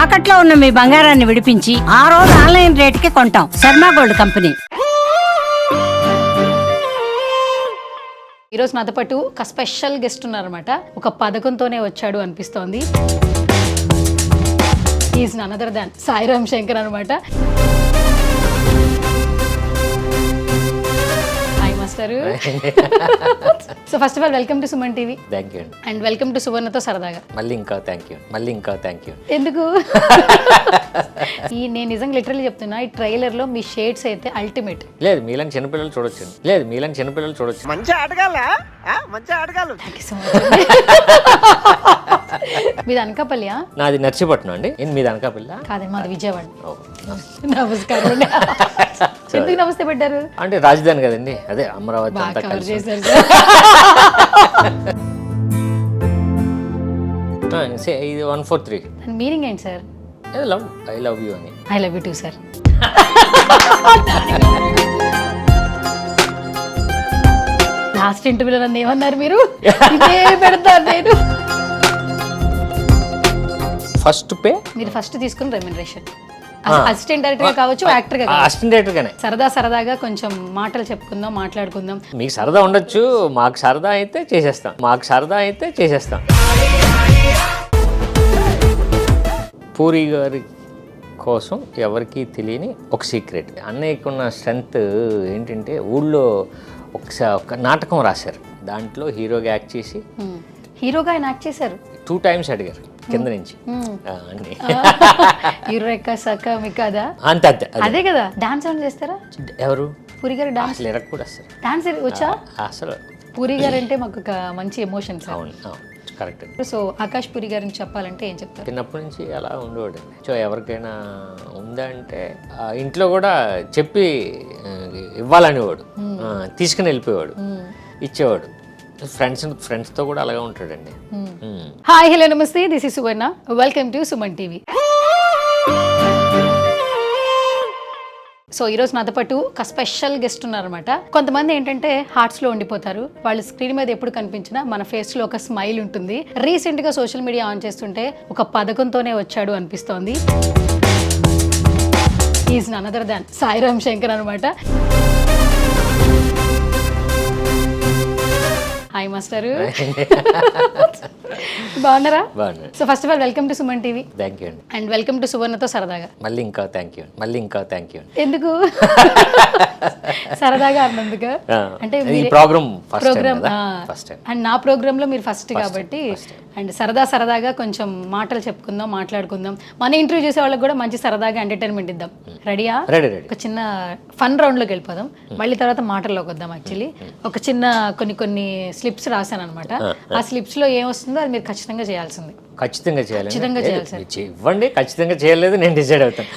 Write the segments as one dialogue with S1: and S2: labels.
S1: తాకట్లో ఉన్న మీ బంగారాన్ని విడిపించి ఆ రోజు ఆన్లైన్ రేటుకి కొంటాం. Sharma gold company.
S2: ఈరోజు నాతో పాటు ఒక స్పెషల్ గెస్ట్ ఉన్నారనమాట. ఒక పథకంతోనే వచ్చాడు అనిపిస్తోంది. Is none other than Sairam Shankar అనమాట. Hi master. So first of all welcome to Suman TV.
S3: Thank you అండి.
S2: అండ్ వెల్కమ్ టు సువర్ణతో సరదాగా.
S3: మళ్ళీ ఇంకా థ్యాంక్ యూ.
S2: ఎందుకు? నేను నిజంగా లిటరల్లీ చెప్తున్నా, ఈ ట్రైలర్ లో మీ షేడ్స్ అయితే అల్టిమేట్.
S3: లేదు మీలాంటి చిన్నపిల్లలు చూడొచ్చు.
S4: మంచి ఆటగాళ్ళు.
S2: Thank you so much. మీది అనకాపల్లియా?
S3: నాది నర్సీపట్నం అండి. మీది అనకాపల్లి?
S2: కాదండి, మాది విజయవాడ. నమస్కారం అండి. ఎందుకు నమస్తే పెట్టారు?
S3: అంటే రాజధాని కదండి, అదే అమరావతి అంతా
S2: కవర్
S3: కలిసి.
S2: చేశారు.
S3: ఇది 143.
S2: మీనింగ్ ఏంటి సార్?
S3: ఐ లవ్ యూ అని.
S2: I love you two sir. Last ఇంటర్వ్యూలో నన్ను ఏమన్నారు మీరు? ఇదే పెడతారు నేను.
S3: ఫస్ట్ పే
S2: మీరు ఫస్ట్ తీసుకున్న రెమ్యునరేషన్ అసిస్టెంట్ డైరెక్టర్ గా కావచ్చు, యాక్టర్ గా కావచ్చు.
S3: అసిస్టెంట్ డైరెక్టర్ గానే.
S2: సరదాగా కొంచెం మాటలు చెప్పుకుందాం, మాట్లాడుకుందాం.
S3: మీకు సరదా ఉండొచ్చు, మాకు సరదా అయితే చేసేస్తాం. పూరి గారి కోసం ఎవరికి తెలియని ఒక సీక్రెట్. అన్నయ్యకున్న స్ట్రెంగ్త్ ఏంటంటే, ఊళ్ళో ఒక నాటకం రాశారు, దాంట్లో హీరోగా యాక్ట్ చేసి.
S2: హీరోగా ఆయన యాక్ట్ చేశారు.
S3: 2 times అడిగారు కింద నుంచి అన్ని.
S2: హీరో ఎక్క సక్క మీ కదా
S3: అంతే
S2: అదే కదా. డాన్స్ ఏమైనా చేస్తారా?
S3: ఎవరు?
S2: పూరి గారు డాన్స్.
S3: అసలు ఎరగ కూడా వస్తారు.
S2: డాన్స్ వచ్చా?
S3: అసలు
S2: పూరి గారు అంటే మాకు ఒక మంచి ఎమోషన్ సార్.
S3: అవును కరెక్ట్.
S2: సో ఆకాష్ పూరి గారిని చెప్పాలంటే ఏం చెప్తారు?
S3: చిన్నప్పటి నుంచి అలా ఉండేవాడు. సో ఎవరికైనా ఉందంటే ఇంట్లో కూడా చెప్పి ఇవ్వాలనేవాడు, తీసుకుని వెళ్ళిపోయేవాడు, ఇచ్చేవాడు. ఫ్రెండ్స్తో కూడా అలాగే ఉంటాడండి.
S2: హాయ్ హలో నమస్తే, this is Suvarna. Welcome to Suman TV. So ఈరోజు నాతో పాటు ఒక స్పెషల్ గెస్ట్ ఉన్నారనమాట. కొంతమంది ఏంటంటే హార్ట్స్లో ఉండిపోతారు. వాళ్ళు స్క్రీన్ మీద ఎప్పుడు కనిపించినా మన ఫేస్లో ఒక స్మైల్ ఉంటుంది. రీసెంట్గా సోషల్ మీడియా ఆన్ చేస్తుంటే ఒక పథకంతోనే వచ్చాడు అనిపిస్తోంది. Is none other than Sairam Shankar అనమాట. Hi master. బాగున్నారా? So first of all welcome to Suman TV.
S3: Thank you అండి.
S2: అండ్ వెల్కమ్ టు సువర్ణతో సరదాగా.
S3: మళ్ళీ ఇంకా థ్యాంక్ యూ.
S2: ఎందుకు? సరదాగా అన్నందుకు. అంటే
S3: ఈ ప్రోగ్రామ్
S2: అండ్ నా ప్రోగ్రామ్ లో మీరు ఫస్ట్ కాబట్టి, అండ్ సరదాగా కొంచెం మాటలు చెప్పుకుందాం, మాట్లాడుకుందాం. మన ఇంటర్వ్యూ చేసే వాళ్ళకి కూడా మంచి సరదాగా ఎంటర్టైన్మెంట్ ఇద్దాం. రెడీయా?
S3: రెడీ.
S2: ఒక చిన్న ఫన్ రౌండ్ లోకి వెళ్ళిపోదాం, మళ్ళీ తర్వాత మాటల్లోకి వద్దాం. యాక్చువల్లీ ఒక చిన్న కొన్ని స్లిప్స్ రాశాను అనమాట. ఆ స్లిప్స్ లో ఏం వస్తుందో అది మీరు ఖచ్చితంగా చేయాల్సింది.
S3: ఖచ్చితంగా చేయాలి
S2: సార్.
S3: ఇవ్వండి, ఖచ్చితంగా చేయలేదు నేను డిసైడ్ అవుతాను.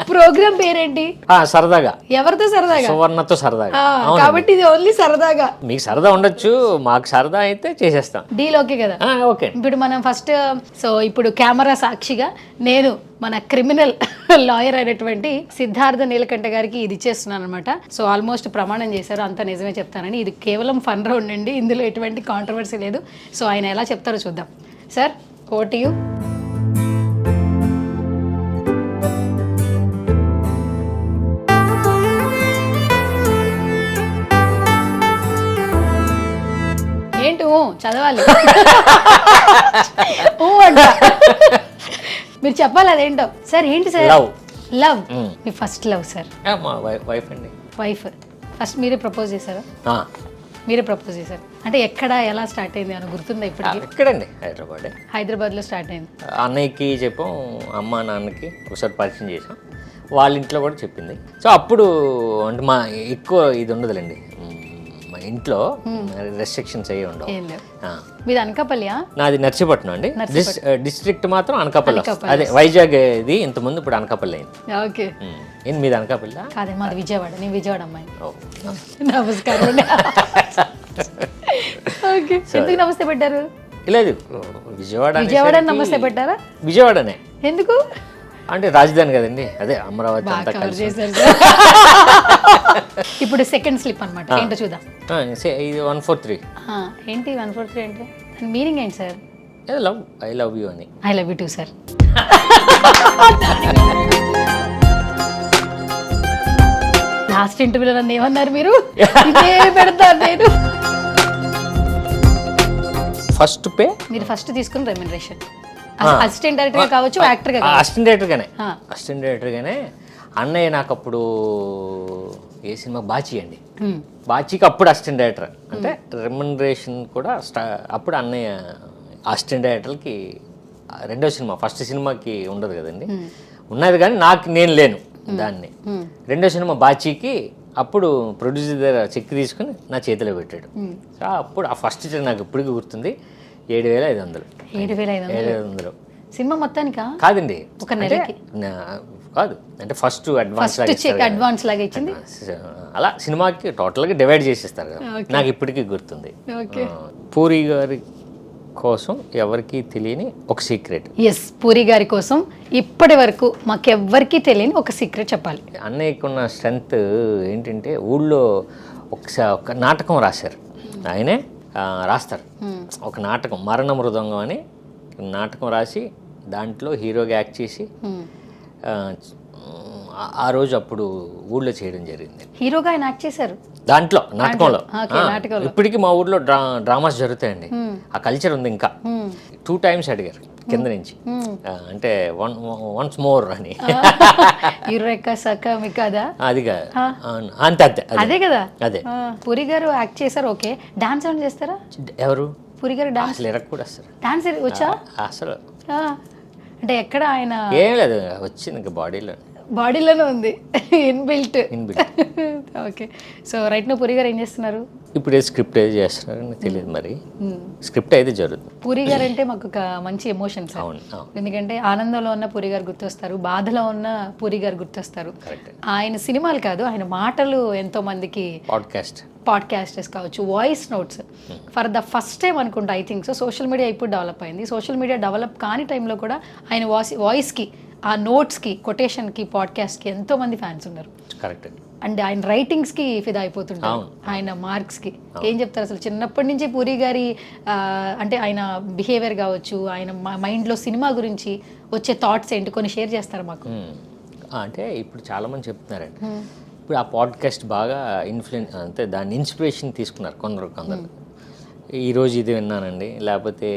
S2: ప్రోగ్రామ్ పేరేంటి?
S3: సరదాగా.
S2: ఎవరితో సరదాగా?
S3: సువర్ణతో సరదాగా.
S2: కాబట్టి ఇది ఓన్లీ సరదాగా.
S3: మీకు సరదా ఉండొచ్చు, మాకు సరదా అయితే చేసేస్తాం.
S2: డీల్ ఓకే కదా?
S3: ఓకే.
S2: ఇప్పుడు మనం ఫస్ట్, సో ఇప్పుడు కెమెరా సాక్షిగా నేను మన క్రిమినల్ లాయర్ అయినటువంటి సిద్ధార్థ నీలకంఠ గారికి ఇది ఇచ్చేస్తున్నాను అనమాట. సో ఆల్మోస్ట్ ప్రమాణం చేశారు, అంతా నిజమే చెప్తానని. ఇది కేవలం ఫన్ రౌండ్ అండి, ఇందులో ఎటువంటి కాంట్రవర్సీ లేదు. సో ఆయన ఎలా చెప్తారో చూద్దాం. Sir, over to you. ఏంటి చదవాలి? అంట మీరు చెప్పాలి అదేంటో. సార్ ఏంటి సార్? లవ్. మీ ఫస్ట్ లవ్ సార్?
S3: వైఫ్ అండి.
S2: వైఫ్. ఫస్ట్ మీరే ప్రపోజ్ చేశారా? మీరే ప్రపోజ్ చేశారు అంటే ఎక్కడ, ఎలా స్టార్ట్ అయింది అని గుర్తుందా ఇప్పటికి?
S3: ఎక్కడండి?
S2: హైదరాబాద్ లో స్టార్ట్ అయింది.
S3: అన్నయ్యకి చెప్పాం, అమ్మ నాన్నకి ఒకసారి పరిచయం చేసాం, వాళ్ళ ఇంట్లో కూడా చెప్పింది. సో అప్పుడు అంటే మా ఎక్కువ ఇది ఉండదులేండి, మా ఇంట్లో రెస్ట్రిక్షన్స్ అయ్యి ఉండవు.
S2: మీది అనకాపల్లియా?
S3: నాది నర్సీపట్నం అండి. డిస్ట్రిక్ట్ మాత్రం అనకాపల్లి. అదే వైజాగ్ ఇది ఇంతకుముందు, ఇప్పుడు అనకాపల్లి అయింది.
S2: ఓకే.
S3: మీది అనకాపల్లి?
S2: కాదే, మాది విజయవాడ. నేను విజయవాడ అమ్మాయి. నమస్కారం. ఓకే. ఎందుకు నమస్తే పెట్టారు?
S3: లేదు, విజయవాడ
S2: నమస్తే పెట్టారా?
S3: విజయవాడనే.
S2: ఎందుకు?
S3: అంటే రాజధాని కదండి, అదే అమరావతి అంతా కలిసి.
S2: ఇప్పుడు సెకండ్ స్లిప్ అన్నమాట, ఏంటో చూద్దాం.
S3: ఇది 143.
S2: ఏంటి 143 అంటే? మీనింగ్ ఏంటి సార్?
S3: ఐ లవ్ యూ అని.
S2: I love you two sir. Last ఇంటర్వ్యూలో నన్ను ఏమన్నారు మీరు? ఇదే పెడతాను నేను.
S3: ఫస్ట్ పే
S2: మీరు ఫస్ట్ తీసుకున్న రెమ్యునరేషన్ అసిస్టెంట్ డైరెక్టర్ గా కావచ్చు, యాక్టర్ గా కావచ్చు.
S3: అసిస్టెంట్ డైరెక్టర్గానే అన్నయ్య నాకు అప్పుడు ఏ సినిమా బాచీ అండి, బాచీకి అప్పుడు అసిస్టెంట్ డైరెక్టర్ అంటే రెమ్యునరేషన్ కూడా అప్పుడు అన్నయ్య అసిస్టెంట్ డైరెక్టర్కి రెండో సినిమా, ఫస్ట్ సినిమాకి ఉండదు కదండి, ఉన్నది కానీ నేను లేను దాన్ని. రెండో సినిమా బాచీకి అప్పుడు ప్రొడ్యూసర్ దగ్గర చెక్ తీసుకుని నా చేతిలో పెట్టాడు. సో అప్పుడు ఆ ఫస్ట్ నాకు ఇప్పటికీ గుర్తుంది, 7,500.
S2: 7,500 సినిమా మొత్తానికా?
S3: కాదండి,
S2: ఒక నెలకి
S3: కాదు, అంటే ఫస్ట్
S2: అడ్వాన్స్ లాగా ఇచ్చింది.
S3: అలా సినిమాకి టోటల్గా డివైడ్ చేసేస్తారు కదా. నాకు ఇప్పటికీ గుర్తుంది. పూరి గారి కోసం ఎవరికి తెలియని ఒక సీక్రెట్.
S2: ఎస్, పూరి గారి కోసం ఇప్పటి వరకు మాకెవ్వరికి తెలియని ఒక సీక్రెట్ చెప్పాలి.
S3: అన్నయ్యకున్న స్ట్రెంత్ ఏంటంటే ఊళ్ళో ఒక నాటకం రాశారు ఆయనే, రాస్తారు ఒక నాటకం మరణ మృదంగం అని నాటకం రాసి దాంట్లో హీరోగా యాక్ట్ చేసి ఆ రోజు అప్పుడు ఊళ్ళో చేయడం జరిగింది.
S2: హీరోగా ఆయన యాక్ట్ చేశారు
S3: దాంట్లో నాటకంలో.
S2: నాటకంలో
S3: ఇప్పటికీ మా ఊర్లో డ్రామాస్ జరుగుతాయండి, ఆ కల్చర్ ఉంది. ఇంకా 2 times అడిగారు కింద నుంచి, అంటే వన్స్ మోర్ అని. అది అంతే
S2: అదే కదా.
S3: అదే
S2: పూరి గారు యాక్ట్ చేశారు. ఓకే, డాన్స్ ఏమైనా చేస్తారా?
S3: ఎవరు?
S2: పూరి గారు డాన్స్
S3: కూడా వస్తారు.
S2: డాన్స్ వచ్చా
S3: అసలు?
S2: అంటే ఎక్కడ ఆయన
S3: ఏం లేదు, వచ్చింది ఇంకా
S2: బాడీలోనే ఉంది, inbuilt. Okay, so right now Puri garu ఏం చేస్తున్నారు?
S3: ఇప్పుడు స్క్రిప్ట్ ఏది చేస్తున్నారని తెలియదు, మరి స్క్రిప్ట్ అయితే జరుగుతుంది.
S2: పూరి గారు అంటే మాకు ఒక మంచి ఎమోషన్స్. ఎందుకంటే ఆనందంలో ఉన్న పూరి గారు గుర్తొస్తారు, బాధలో ఉన్న పూరి గారు గుర్తొస్తారు. ఆయన సినిమాలు కాదు, ఆయన మాటలు ఎంతో మందికి పాడ్కాస్టర్స్ కావచ్చు, voice notes for the first time అనుకుంటా I think so. Social media ఇప్పుడు డెవలప్ అయింది. సోషల్ మీడియా డెవలప్ కాని టైంలో కూడా ఆయన వాయిస్కి, ఆ నోట్స్కి, కొటేషన్కి, పాడ్కాస్ట్కి ఎంతో మంది ఫ్యాన్స్ ఉన్నారు.
S3: కరెక్ట్.
S2: అండ్ ఆయన రైటింగ్స్కి ఫిదా అయిపోతుంటారు, ఆయన మార్క్స్కి. ఏం చెప్తారు అసలు చిన్నప్పటి నుంచి పూరి గారి అంటే ఆయన బిహేవియర్ కావచ్చు, ఆయన మైండ్లో సినిమా గురించి వచ్చే థాట్స్ ఏంటి, కొన్ని షేర్ చేస్తారు మాకు?
S3: అంటే ఇప్పుడు చాలామంది చెప్తున్నారండి, ఇప్పుడు ఆ పాడ్కాస్ట్ బాగా అంటే దాన్ని ఇన్స్పిరేషన్ తీసుకున్నారు కొందరు. ఈరోజు ఇది విన్నానండి, లేకపోతే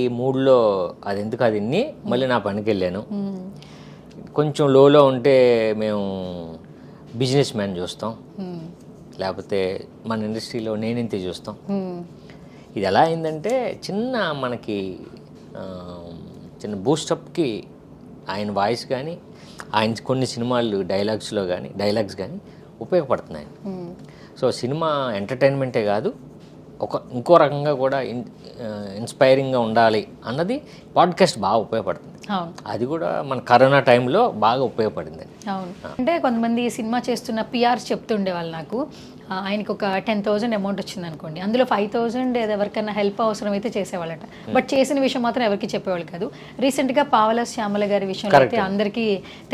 S3: ఈ మూడ్లో అది ఎందుకు అది విని మళ్ళీ నా పనికి వెళ్ళాను. కొంచెం లోలో ఉంటే మేము బిజినెస్ మ్యాన్ చూస్తాం, లేకపోతే మన ఇండస్ట్రీలో నేనింతే చూస్తాం. ఇది ఎలా అయిందంటే మనకి చిన్న బూస్టప్కి ఆయన వాయిస్ కానీ, ఆయన కొన్ని సినిమాలు డైలాగ్స్ కానీ ఉపయోగపడుతున్నాయి. సో సినిమా ఎంటర్టైన్మెంటే కాదు, ఇంకో రకంగా కూడా ఇన్స్పైరింగ్గా ఉండాలి అన్నది పాడ్కాస్ట్ బాగా ఉపయోగపడుతుంది. అది కూడా మన కరోనా టైంలో బాగా ఉపయోగపడింది.
S2: అవును, అంటే కొంతమంది సినిమా చేస్తున్న పిఆర్స్ చెప్తుండే వాళ్ళు నాకు, ఆయనకు ఒక 10,000 అమౌంట్ వచ్చింది అనుకోండి, అందులో 5,000 ఎవరికైనా హెల్ప్ అవసరం అయితే చేసేవాళ్ళట. బట్ చేసిన విషయం మాత్రం ఎవరికి చెప్పేవాళ్ళు కాదు. రీసెంట్గా పావల శ్యామల గారి విషయంలో అయితే అందరికీ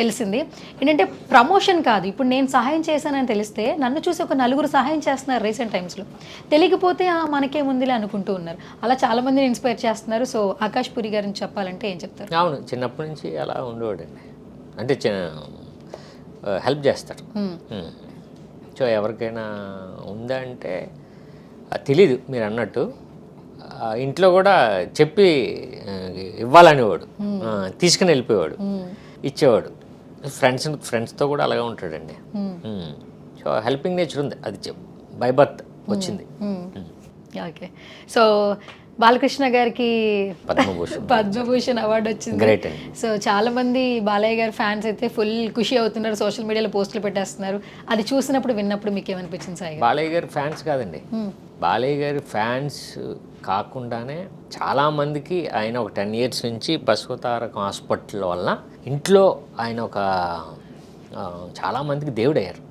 S2: తెలిసింది. ఏంటంటే ప్రమోషన్ కాదు, ఇప్పుడు నేను సహాయం చేశానని తెలిస్తే నన్ను చూసి ఒక 4 సహాయం చేస్తున్నారు రీసెంట్ టైమ్స్లో. తెలియకపోతే మనకేముందిలే అనుకుంటూ ఉన్నారు. అలా చాలామందిని ఇన్స్పైర్ చేస్తున్నారు. సో ఆకాష్ పూరి గారిని చెప్పాలంటే ఏం చెప్తారు?
S3: అవును, చిన్నప్పటి నుంచి అలా ఉండేవాడండి, అంటే హెల్ప్ చేస్తాడు. సో ఎవరికైనా ఉందా అంటే తెలీదు, మీరు అన్నట్టు ఇంట్లో కూడా చెప్పి ఇవ్వాలనేవాడు, తీసుకుని వెళ్ళిపోయేవాడు, ఇచ్చేవాడు. ఫ్రెండ్స్తో కూడా అలాగే ఉంటాడండి. సో హెల్పింగ్ నేచర్ ఉంది, అది బై బర్త్ వచ్చింది.
S2: ఓకే, సో బాలకృష్ణ గారికి పద్మభూషణ్ అవార్డు వచ్చింది.
S3: గ్రేట్.
S2: సో చాలా మంది బాలయ్య గారి ఫ్యాన్స్ అయితే ఫుల్ ఖుషి అవుతున్నారు, సోషల్ మీడియాలో పోస్టులు పెట్టేస్తున్నారు. అది చూసినప్పుడు విన్నప్పుడు మీకు ఏమనిపించింది సాయి?
S3: బాలయ్య గారి ఫ్యాన్స్ కాదండి, బాలయ్య గారి ఫ్యాన్స్ కాకుండానే చాలామందికి ఆయన ఒక 10 years నుంచి బసవతారకం హాస్పిటల్ వల్ల ఇంట్లో ఆయన చాలామందికి దేవుడయ్యారు.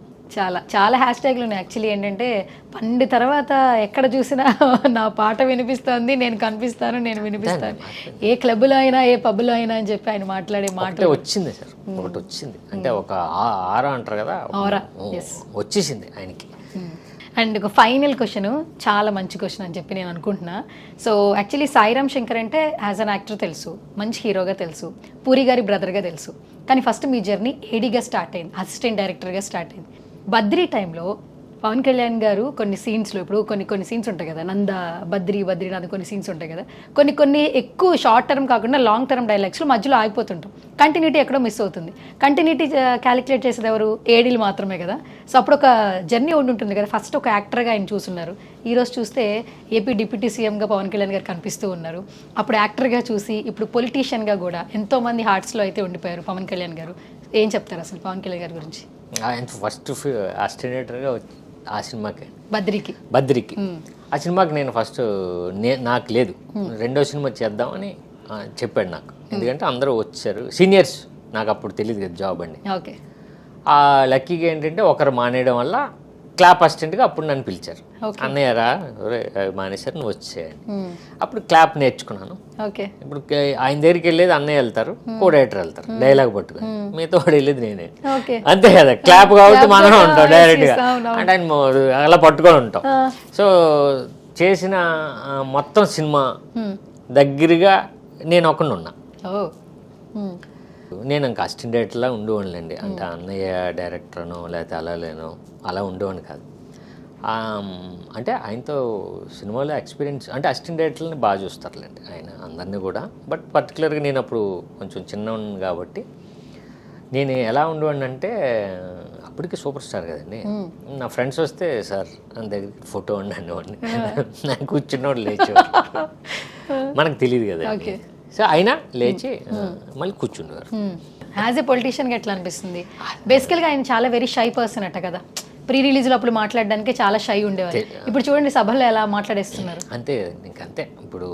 S2: చాలా హ్యాష్ ట్యాగ్లు ఉన్నాయి. యాక్చువల్లీ ఏంటంటే పండి తర్వాత ఎక్కడ చూసినా నా పాట వినిపిస్తోంది, నేను కనిపిస్తాను, నేను వినిపిస్తాను, ఏ క్లబ్లో అయినా ఏ పబ్లో అయినా అని చెప్పి ఆయన మాట్లాడే మాట
S3: వచ్చింది సార్. ఒకటి వచ్చింది అంటే ఒక ఆరా అంటారు కదా, వచ్చేసింది ఆయనకి.
S2: అండ్ ఒక ఫైనల్ క్వశ్చన్, చాలా మంచి క్వశ్చన్ అని చెప్పి నేను అనుకుంటున్నా. సో యాక్చువల్లీ సాయిరామ్ శంకర్ అంటే యాజ్ అన్ యాక్టర్ తెలుసు, మంచి హీరోగా తెలుసు, పూరి గారి బ్రదర్గా తెలుసు. కానీ ఫస్ట్ మీ జర్నీ ఏడీగా స్టార్ట్ అయింది, అసిస్టెంట్ డైరెక్టర్గా స్టార్ట్ అయింది. బద్రీ టైంలో పవన్ కళ్యాణ్ గారు కొన్ని సీన్స్లో, ఇప్పుడు కొన్ని సీన్స్ ఉంటాయి కదా, నంద బద్రీనాథ్ కొన్ని సీన్స్ ఉంటాయి కదా, కొన్ని ఎక్కువ షార్ట్ టర్మ్ కాకుండా లాంగ్ టర్మ్ డైలాగ్స్లో మధ్యలో ఆగిపోతుంటాం, కంటిన్యూటీ ఎక్కడో మిస్ అవుతుంది. కంటిన్యూటీ క్యాలిక్యులేట్ చేసేది ఎవరు? ఏడీలు మాత్రమే కదా. సో అప్పుడు ఒక జర్నీ ఉంటుంది కదా, ఫస్ట్ ఒక యాక్టర్గా ఆయన చూస్తున్నారు, ఈరోజు చూస్తే ఏపీ డిప్యూటీ సీఎంగా పవన్ కళ్యాణ్ గారు కనిపిస్తూ ఉన్నారు. అప్పుడు యాక్టర్గా చూసి ఇప్పుడు పొలిటీషియన్గా కూడా ఎంతోమంది హార్ట్స్లో అయితే ఉండిపోయారు పవన్ కళ్యాణ్ గారు. ఏం చెప్తారు అసలు పవన్ కళ్యాణ్ గారి గురించి?
S3: ఆయన ఫస్ట్ అసిస్టెంట్గా ఆ సినిమాకి బద్రికి ఆ సినిమాకి నేను ఫస్ట్ నాకు లేదు, రెండో సినిమా చేద్దామని చెప్పాడు నాకు. ఎందుకంటే అందరూ వచ్చారు సీనియర్స్, నాకు అప్పుడు తెలియదు కదా జాబ్ అండి.
S2: ఓకే.
S3: ఆ లక్కీగా ఏంటంటే ఒకరు మానేయడం వల్ల క్లాప్ అసిస్టెంట్గా అప్పుడు నన్ను పిలిచారు. అన్నయ్యరా మానేశారు, నువ్వు వచ్చేయండి. అప్పుడు క్లాప్ నేర్చుకున్నాను.
S2: ఓకే.
S3: ఇప్పుడు ఆయన దగ్గరికి వెళ్ళేది అన్నయ్య వెళ్తారు, కో డైరెక్టర్ వెళ్తారు డైలాగ్ పట్టుకుని, మీతో వాడు వెళ్ళేది నేనే. అంతే కదా, క్లాప్ కాబట్టి మనం ఉంటాం డైరెక్ట్గా, అంటే ఆయన అలా పట్టుకొని ఉంటాం. సో చేసిన మొత్తం సినిమా దగ్గరగా నేను ఒకడిని ఉన్నా. నేను ఇంకా అసిస్టెంట్ డైరెక్టర్లా ఉండేవాళ్ళండి. అంటే అన్నయ్య డైరెక్టర్నో లేకపోతే అలా ఉండేవాడిని కాదు. అంటే ఆయనతో సినిమాలో ఎక్స్పీరియన్స్, అంటే అసిస్టెంట్ డైరెక్టర్ని బాగా చూస్తారులేండి ఆయన అందరినీ కూడా. బట్ పర్టికులర్గా నేను అప్పుడు కొంచెం చిన్నవాడిని కాబట్టి నేను ఎలా ఉండేవాడిని అంటే, అప్పటికి సూపర్ స్టార్ కదండి, నా ఫ్రెండ్స్ వస్తే సార్ నా దగ్గరికి ఫోటో ఉండి అనేవాడిని. నాకు కూర్చున్నవాడు లేచేవాడు, మనకు తెలియదు కదా. సో అయినా లేచి మళ్ళీ కూర్చుండేవారు.
S2: యాజ్ ఏ పొలిటీషియన్గా ఎట్లా అనిపిస్తుంది? బేసికల్గా ఆయన చాలా వెరీ షై పర్సన్ అట్ట కదా, ప్రీ రిలీజ్లో అప్పుడు మాట్లాడడానికి చాలా షై ఉండేవారు. ఇప్పుడు చూడండి సభలో ఎలా మాట్లాడేస్తున్నారు.
S3: అంతే ఇంకంతే. ఇప్పుడు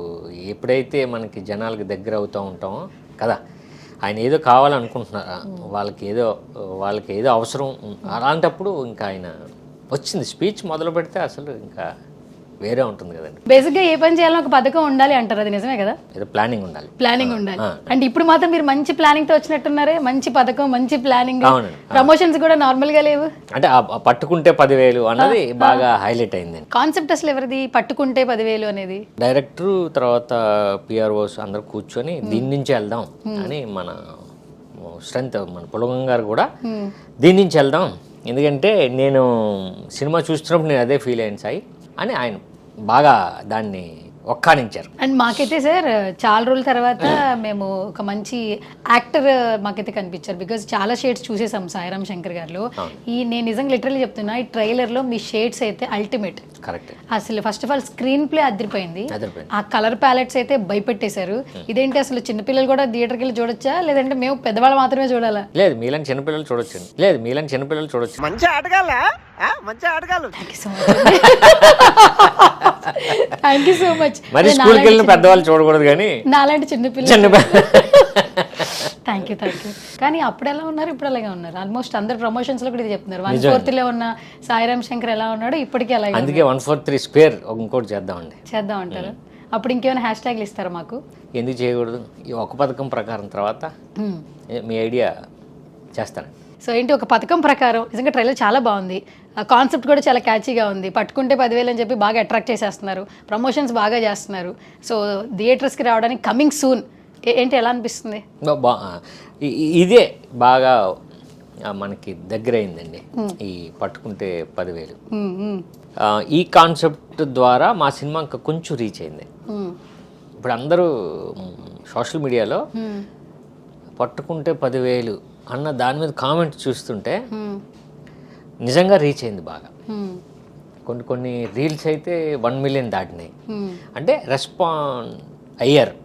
S3: ఎప్పుడైతే మనకి జనాలకి దగ్గర అవుతూ ఉంటామో కదా, ఆయన ఏదో కావాలనుకుంటున్నారు, వాళ్ళకి ఏదో అవసరం, అలాంటప్పుడు ఇంకా ఆయన వచ్చింది స్పీచ్ మొదలు పెడితే అసలు ఇంకా వేరే ఉంటుంది కదండి.
S2: బేసిక్గా ఏ పని చేయాలని ఒక పథకం ఉండాలి అంటారు, అది నిజమే కదా?
S3: ఏదో ప్లానింగ్ ఉండాలి.
S2: అంటే ఇప్పుడు మాత్రం మీరు మంచి ప్లానింగ్ తో వచ్చినట్టున్నారే, మంచి పథకం, మంచి ప్లానింగ్. ప్రమోషన్స్ కూడా నార్మల్ గా లేవు.
S3: అంటే పట్టుకుంటే 10,000 అన్నది బాగా హైలైట్ అయింది.
S2: కాన్సెప్ట్ అసలు ఎవరిది పట్టుకుంటే 10,000 అనేది?
S3: డైరెక్టర్ తర్వాత పిఆర్ఓస్ అందరూ కూర్చొని దీని నుంచి వెళ్దాం అని, మన స్ట్రెంత్ మన పులగం గారు కూడా దీని నుంచి వెళ్దాం, ఎందుకంటే నేను సినిమా చూస్తున్నప్పుడు నేను అదే ఫీల్ అయ్యాను సాయి అని ఆయన బాగా దాన్ని ఒక్కానించారు.
S2: అండ్ మాకైతే సార్ చాలా రోజుల తర్వాత మేము ఒక మంచి యాక్టర్ మాకైతే కనిపించారు. బికాజ్ చాలా షేడ్స్ చూసేసాం సాయిరామ్ శంకర్ గారిలో. నేను నిజంగా లిటరల్లీ చెప్తున్నా, ఈ ట్రైలర్లో మీ షేడ్స్ అయితే అల్టిమేట్.
S3: కరెక్ట్.
S2: అసలు first of all screen play అదిరిపోయింది. ఆ కలర్ ప్యాలెట్స్ అయితే భయపెట్టేశారు. ఇదేంటి అసలు చిన్నపిల్లలు కూడా థియేటర్కి వెళ్ళి చూడొచ్చా, లేదంటే మేము పెద్దవాళ్ళు మాత్రమే చూడాలా?
S3: లేదు, మీలాంటి చిన్నపిల్లలు చూడొచ్చు.
S4: మంచి ఆటగాళ్ళ, మంచి ఆటగాళ్ళు.
S2: Thank you so much.
S3: మరి స్కూల్కి వెళ్ళిన పెద్దవాళ్ళు చూడకూడదు, కానీ
S2: నాలాంటి చిన్నపిల్లలు. Thank you. కానీ అప్పుడు ఎలా ఉన్నారు, ఇప్పుడు అలాగే ఉన్నారు. ఆల్మోస్ట్ అందరు ప్రమోషన్స్ లో కూడా ఇది చెప్తున్నారు. 143 ఉన్న సాయిరామ్ శంకర్ ఎలా ఉన్నాడు, ఇప్పటికీ అలాగే.
S3: అందుకే 143 స్క్వేర్ ఇంకోటి చేద్దాం
S2: అంటారు. అప్పుడు ఇంకేమైనా హ్యాష్ ట్యాగ్లు ఇస్తారా మాకు?
S3: ఎందుకు చేయకూడదు? ఈ ఒక పథకం ప్రకారం తర్వాత మీ ఐడియా చేస్తాను.
S2: సో ఏంటి, ఒక పథకం ప్రకారం నిజంగా ట్రైలర్ చాలా బాగుంది, కాన్సెప్ట్ కూడా చాలా క్యాచీగా ఉంది. పట్టుకుంటే 10,000 అని చెప్పి బాగా అట్రాక్ట్ చేసేస్తున్నారు, ప్రమోషన్స్ బాగా చేస్తున్నారు. సో థియేటర్స్కి రావడానికి కమింగ్ సూన్ ఏంటి, ఎలా అనిపిస్తుంది?
S3: ఇదే బాగా మనకి దగ్గర అయిందండి, ఈ పట్టుకుంటే 10,000. ఈ కాన్సెప్ట్ ద్వారా మా సినిమా ఇంకా కొంచెం రీచ్ అయింది. ఇప్పుడు అందరూ సోషల్ మీడియాలో పట్టుకుంటే 10,000 అన్న దాని మీద కామెంట్ చూస్తుంటే నిజంగా రీచ్ అయింది బాగా. కొన్ని రీల్స్ అయితే 1 మిలియన్ దాటినాయి. అంటే రెస్పాండ్ అయ్యారు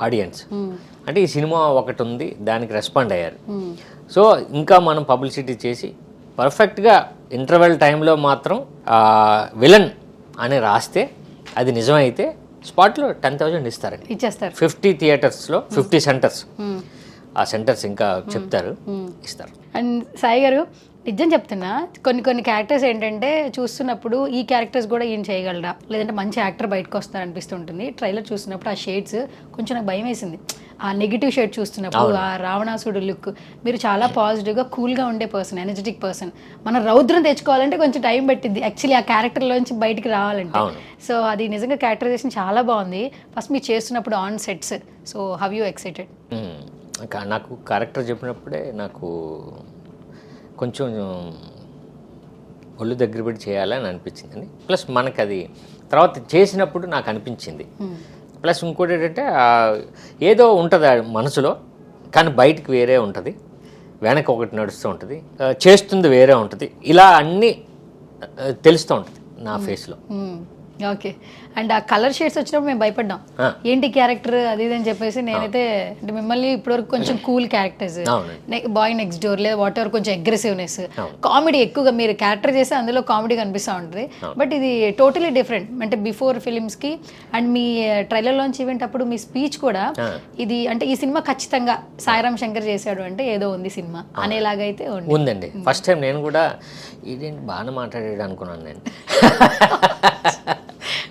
S3: ఆడియన్స్. అంటే ఈ సినిమా ఒకటి ఉంది, దానికి రెస్పాండ్ అయ్యారు. సో ఇంకా మనం పబ్లిసిటీ చేసి పర్ఫెక్ట్గా ఇంటర్వెల్ టైంలో మాత్రం విలన్ అని రాస్తే అది నిజమైతే స్పాట్లో 10,000 ఇచ్చేస్తారు. 50 థియేటర్స్లో 50 సెంటర్స్ ఆ సెంటర్స్ ఇంకా చెప్తారు, ఇస్తారు.
S2: అండ్ సాయి గారు నిజం చెప్తున్నా, కొన్ని క్యారెక్టర్స్ ఏంటంటే చూస్తున్నప్పుడు ఈ క్యారెక్టర్స్ కూడా ఈయన చేయగలరా, లేదంటే మంచి యాక్టర్ బయటకు వస్తారు అనిపిస్తుంటుంది. ట్రైలర్ చూస్తున్నప్పుడు ఆ షేడ్స్ కొంచెం నాకు భయం వేసింది. ఆ నెగిటివ్ షేడ్ చూస్తున్నప్పుడు ఆ రావణాసుడు లుక్, మీరు చాలా పాజిటివ్గా కూల్గా ఉండే పర్సన్, ఎనర్జెటిక్ పర్సన్. మనం రౌద్రం తెచ్చుకోవాలంటే కొంచెం టైం పట్టింది యాక్చువల్లీ ఆ క్యారెక్టర్లోంచి బయటికి రావాలంటే. సో అది నిజంగా క్యారెక్టరైజేషన్ చాలా బాగుంది. ఫస్ట్ మీరు చేస్తున్నప్పుడు on sets, so how you excited?
S3: నాకు క్యారెక్టర్ చెప్పినప్పుడే నాకు కొంచెం ఒళ్ళు దగ్గర పెట్టి చేయాలని అనిపించిందండి. ప్లస్ మనకు అది తర్వాత చేసినప్పుడు నాకు అనిపించింది. ప్లస్ ఇంకోటి ఏంటంటే ఏదో ఉంటుంది మనసులో, కానీ బయటికి వేరే ఉంటుంది, వెనక ఒకటి నడుస్తూ ఉంటుంది, చేస్తుంది వేరే ఉంటుంది, ఇలా అన్నీ తెలుస్తూ ఉంటుంది నా ఫేస్లో.
S2: ఓకే. అండ్ ఆ కలర్ షేడ్స్ వచ్చినప్పుడు మేము భయపడ్డాం, ఏంటి క్యారెక్టర్ అది ఇది అని చెప్పేసి. నేనైతే అంటే మిమ్మల్ని ఇప్పటివరకు కొంచెం cool characters, boy next door లేదా వాట్ ఎవర్, కొంచెం అగ్రెసివ్నెస్, కామెడీ ఎక్కువగా మీరు క్యారెక్టర్ చేస్తే అందులో కామెడీ కనిపిస్తూ ఉంటుంది. బట్ ఇది టోటలీ డిఫరెంట్. అంటే బిఫోర్ ఫిలిమ్స్కి అండ్ మీ ట్రైలర్ లాంచ్ ఈవెంట్ అప్పుడు మీ స్పీచ్ కూడా ఇది అంటే ఈ సినిమా ఖచ్చితంగా సాయిరామ్ శంకర్ చేశాడు అంటే ఏదో ఉంది సినిమా అనేలాగైతే
S3: ఉందండి. ఫస్ట్ టైం నేను కూడా ఇదేంటి బాగా మాట్లాడాడు అనుకున్నాను నేను.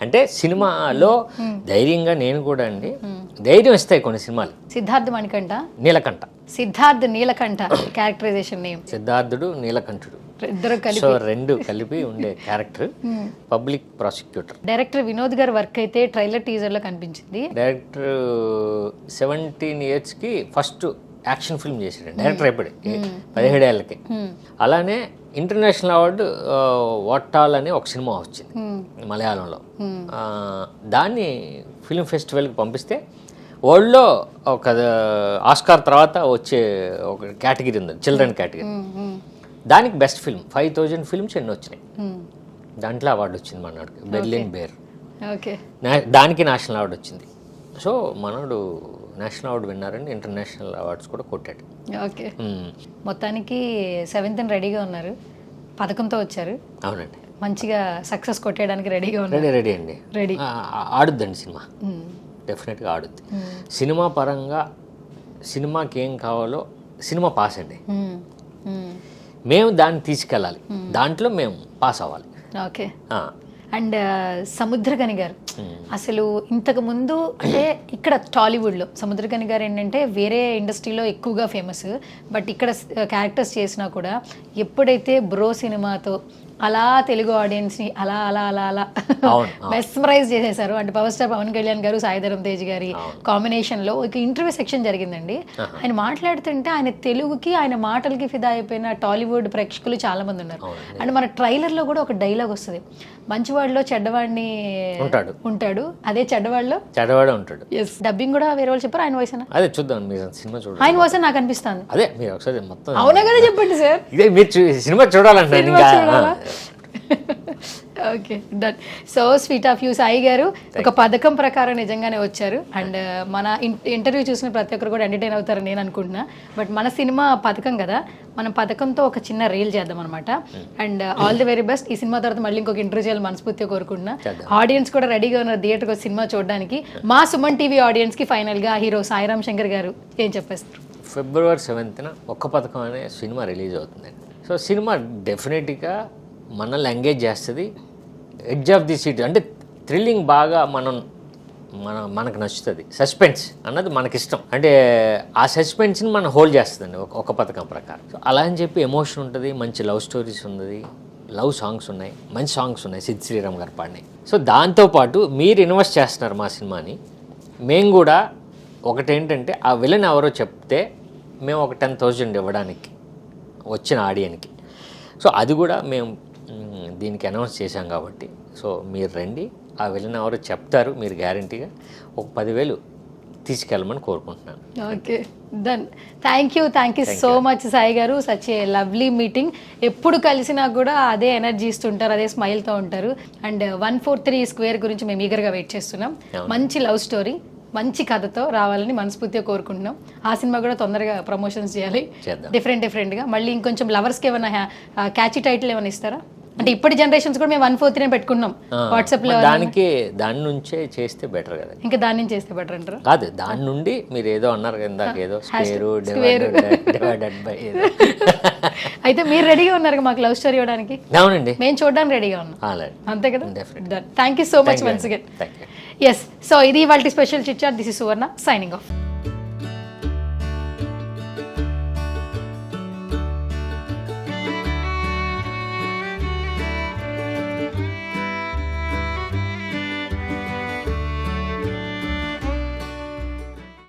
S3: అంటే సినిమాలో ధైర్యంగా నేను కూడా అండి, ధైర్యం ఇస్తాయి కొన్ని సినిమాలు.
S2: Siddharth Manikanta,
S3: Siddharth
S2: Neelakanta characterization name.
S3: సిద్ధార్థుడు నీలకంఠుడు
S2: ఇద్దరు కలిపి,
S3: సో రెండు కలిపి ఉండే character public prosecutor.
S2: Director Vinod గారి వర్క్ అయితే ట్రైలర్ టీజర్ లో కనిపించింది.
S3: డైరెక్టర్ 17 yearsకి ఫస్ట్ యాక్షన్ ఫిల్మ్ చేశాడు డైరెక్టర్. ఇప్పుడే 17 ఏళ్ళకి. అలానే ఇంటర్నేషనల్ అవార్డు వాటాల్ అనే ఒక సినిమా వచ్చింది మలయాళంలో. దాన్ని ఫిల్మ్ ఫెస్టివల్కి పంపిస్తే వరల్డ్లో ఒక ఆస్కార్ తర్వాత వచ్చే ఒక కేటగిరీ ఉంది, చిల్డ్రన్ కేటగిరీ. దానికి బెస్ట్ ఫిల్మ్ 5000 ఫిల్మ్స్ ఎన్ని వచ్చినాయి, దాంట్లో అవార్డు వచ్చింది మనోడికి, బెర్లిన్ బేర్. దానికి నేషనల్ అవార్డు వచ్చింది. సో మనోడు నేషనల్ అవార్డు విన్నారండి, ఇంటర్నేషనల్ అవార్డ్స్ కూడా కొట్టాడు.
S2: ఓకే. మొత్తానికి 7th రెడీగా ఉన్నారు, పథకంతో వచ్చారు.
S3: అవునండి,
S2: మంచిగా సక్సెస్ కొట్టేయడానికి రెడీగా ఉన్నారు.
S3: రెడీ అండి, రెడీ. ఆడుద్దండి సినిమా, డెఫినెట్గా ఆడుద్ది. సినిమా పరంగా సినిమాకి ఏం కావాలో సినిమా పాస్ అండి, మేము దాన్ని తీసుకెళ్ళాలి, దాంట్లో మేము పాస్ అవ్వాలి.
S2: ఓకే. అండ్ సముద్రగని గారు అసలు ఇంతకు ముందు అంటే ఇక్కడ టాలీవుడ్లో సముద్రగని గారు ఏంటంటే వేరే ఇండస్ట్రీలో ఎక్కువగా ఫేమస్, బట్ ఇక్కడ క్యారెక్టర్స్ చేసినా కూడా ఎప్పుడైతే బ్రో సినిమాతో అలా తెలుగు ఆడియన్స్ని అలా అలా అలా అలా మెస్మరైజ్ చేసేసారు. అంటే పవర్ స్టార్ పవన్ కళ్యాణ్ గారు సాయిధరమ్ తేజ్ గారి కాంబినేషన్లో ఒక ఇంటర్వ్యూ సెక్షన్ జరిగిందండి. ఆయన మాట్లాడుతుంటే ఆయన తెలుగుకి ఆయన మాటలకి ఫిదా అయిపోయిన టాలీవుడ్ ప్రేక్షకులు చాలా మంది ఉన్నారు. అండ్ మన ట్రైలర్లో కూడా ఒక డైలాగ్ వస్తుంది, మంచివాడిలో చెడ్డవాడిని ఉంటాడు, అదే చెడ్డవాడిలో
S3: ఉంటాడు.
S2: ఎస్, డబ్బింగ్ కూడా వేరే వాళ్ళు చెప్పారు, ఆయన వాయిస్
S3: అదే చూద్దాం, మీరు సినిమా చూడండి,
S2: ఆయన వాయిస్ నాకు అనిపిస్తుంది.
S3: అదే మీరు ఒకసారి మొత్తం
S2: అవునా కదా చెప్పండి సార్,
S3: ఇదే మీరు సినిమా చూడాలంటే.
S2: Okay, done. So sweet of you Sai గారు, ఒక పథకం ప్రకారం నిజంగానే వచ్చారు. అండ్ మన ఇంటర్వ్యూ చూసిన ప్రతి ఒక్కరు కూడా ఎంటర్టైన్ అవుతారని నేను అనుకుంటున్నా. బట్ మన సినిమా పథకం కదా, మనం పథకంతో ఒక చిన్న రీల్ చేద్దాం అనమాట. And all the very best. ఈ సినిమా తర్వాత మళ్ళీ ఇంకొక ఇంటర్వ్యూ చేయాలి మనస్ఫూర్తిగా కోరుకుంటున్నా. ఆడియన్స్ కూడా రెడీగా ఉన్నారు థియేటర్కి వచ్చి సినిమా చూడడానికి. మా సుమన్ టీవీ ఆడియన్స్కి ఫైనల్గా హీరో సాయిరామ్ శంకర్ గారు ఏం చెప్పేస్తారు?
S3: February 7th ఒక్క పథకం అనే సినిమా రిలీజ్ అవుతుందండి. సో సినిమా డెఫినెట్గా మనల్ని ఎంగేజ్ చేస్తుంది. ఎడ్జ్ ఆఫ్ ది సీట్ అంటే థ్రిల్లింగ్ బాగా మనకు నచ్చుతుంది. సస్పెన్స్ అన్నది మనకిష్టం, అంటే ఆ సస్పెన్స్ని మనం హోల్డ్ చేస్తుందండి ఒక పథకం ప్రకారం. సో అలా అని చెప్పి ఎమోషన్ ఉంటుంది, మంచి లవ్ స్టోరీస్ ఉంది, లవ్ సాంగ్స్ ఉన్నాయి, మంచి సాంగ్స్ ఉన్నాయి సిద్ శ్రీరామ్ గారు పాడినాయి. సో దాంతోపాటు మీరు ఇన్వెస్ట్ చేస్తున్నారు మా సినిమాని, మేము కూడా ఒకటేంటంటే ఆ విలన్ ఎవరో చెప్తే మేము ఒక 10,000 ఇవ్వడానికి వచ్చిన ఆడియన్కి. సో అది కూడా మేము దీనికి అనౌన్స్ చేశాం కాబట్టి, సో మీరు రండి, ఆ విలన్ ఎవరో చెప్తారు, మీరు గ్యారంటీగా ఒక 10,000 తీసుకెళ్ళమని కోరుకుంటున్నాను.
S2: Okay, done. Thank you so much Sai గారు. Such a lovely meeting. ఎప్పుడు కలిసినా కూడా అదే ఎనర్జీ ఇస్తుంటారు, అదే స్మైల్తో ఉంటారు. అండ్ 143 స్క్వేర్ గురించి మేము ఈగర్గా వెయిట్ చేస్తున్నాం. మంచి లవ్ స్టోరీ, మంచి కథతో రావాలని మనస్ఫూర్తిగా కోరుకుంటున్నాం. ఆ సినిమా కూడా తొందరగా ప్రమోషన్స్ చేయాలి, డిఫరెంట్గా. మళ్ళీ ఇంకొంచెం లవర్స్కి ఏమైనా క్యాచీ టైటిల్ ఏమైనా ఇస్తారా? అంటే ఇప్పటి జనరేషన్స్ కూడా మేము 143 పెట్టుకున్నాం వాట్సాప్ లో.
S3: దాని నుంచే చేస్తే బెటర్ కదా.
S2: ఇంకా దాని నుంచి చేస్తే బెటర్ అంటారు.
S3: కాదు, దాని నుండి మీరు ఏదో అన్నారు కదా ఇందాక, ఏదో స్క్వేర్ డివైడెడ్ బై ఏదో.
S2: అయితే మీరు రెడీగా ఉన్నారు మాకు లవ్ స్టోరీ ఇవ్వడానికి?
S3: అవునండి,
S2: మేము చూడడానికి రెడీగా ఉన్నాం.
S3: అలాగే,
S2: అంతే కదా. Thank you so much once again. Yes, so ఇది వాళ్ళ special chit chat. This is Suvarna signing of.